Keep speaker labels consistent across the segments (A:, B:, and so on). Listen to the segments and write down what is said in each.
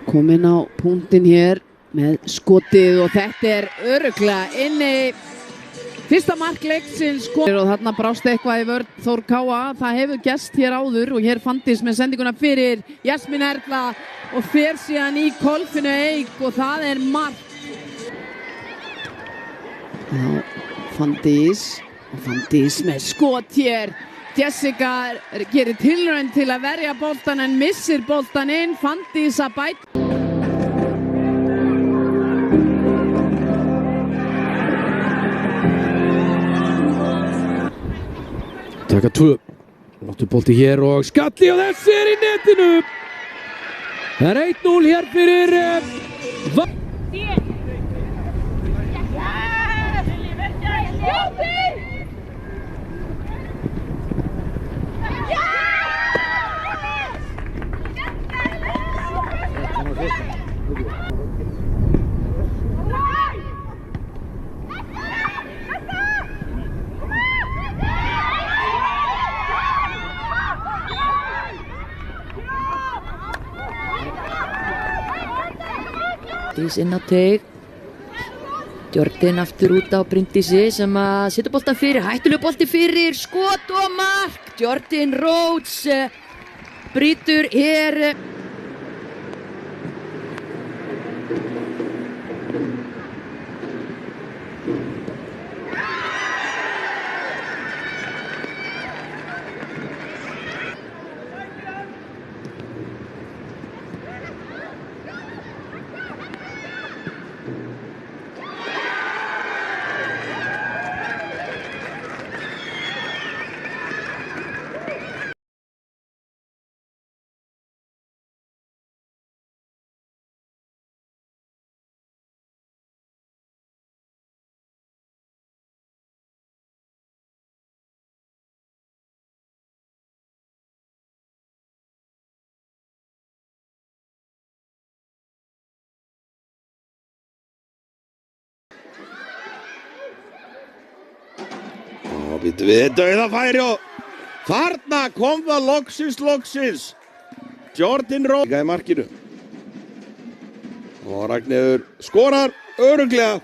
A: Komin á punktinn hér með skotið og þetta örugglega inni fyrsta mark leiksins og þarna brást eitthvað í vörn Þór Káa. Það hefur gerst hér áður og hér Fanndís með sendinguna fyrir Jasmín Erla og fer síðan í Kolfinnu Eik og það mark. Já, Fanndís með skot hér. Jessica gerir tilraun til að verja boltan en missir boltan inn. Fanndís að bæta.
B: Taka 2. Láttu bolti hér og skalli og þessi í netinu. Það 1-0 hér fyrir
C: inn á teig. Jordan aftur út á Bryndísi sem að setja boltan fyrir, hættulegur bolti fyrir, skot og mark. Jordan Rhodes brýtur hér.
D: Býtum við dauðafæri og þarna kom það loksins Jordan Rhodes í markinu og Ragnheiður skorar örugglega.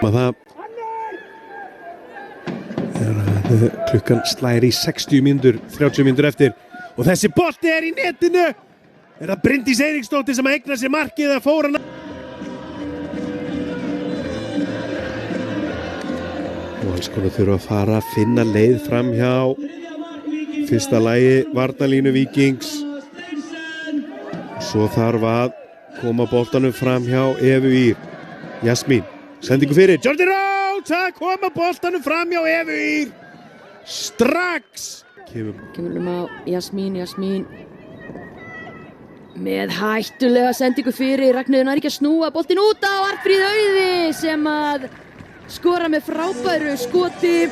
B: Það klukkan slær í 60 mínútur, 30 mínútur eftir og þessi bolti í netinu. Það Bryndís Eiríksdóttir sem eignar sér markið að fóra hann. Og hann skona þurfa að fara að finna leið fram hjá fyrsta lagi varnarlínu Víkings. Svo þarf að koma boltanum fram hjá Evu Ýr. Jasmín, sendingu fyrir Jordan Rhodes að koma boltanum fram hjá Evu Ýr. Strax
C: kemur á Jasmín með hættulega sendingu fyrir. Ragnheiður nær ekki að snúa boltin út á Arnfríð Auði sem að skora með frábæru skoti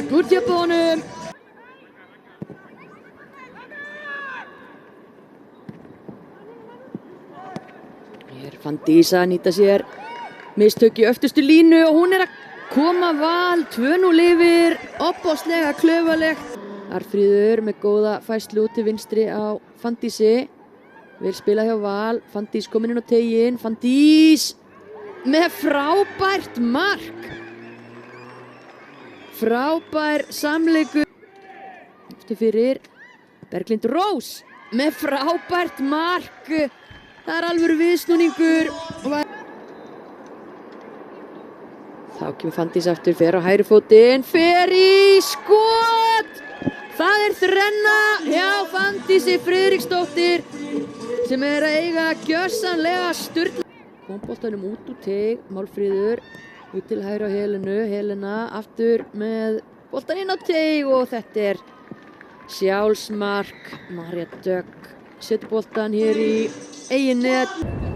C: úr djöpunum. Hér Fanndís að nýta sér mistök í öftustu línu og hún að koma Val 2-0 yfir, opbáslega klaufalegt. Arnfríður með góða færslu út til vinstri á Fanndísi. vil spila hjá Val. Fanndís komin inn á teiginn. Fanndís með frábært mark. Frábær samleikur. Eftir fyrir Berglind Rós með frábært mark. Það alvöru viðsnúningur. Þá kemur Fanndís aftur, fer á hægri fótinn, fer í skot! Það þrenna hjá Fanndísi Friðriksdóttur sem að eiga gjörsamlega sturla. Kom boltanum út úr teig, Málfríður út til hægri á Helenu, Helena aftur með boltan inn á teig og þetta sjálfsmark. Marja Dögg setur boltan hér í eigin net.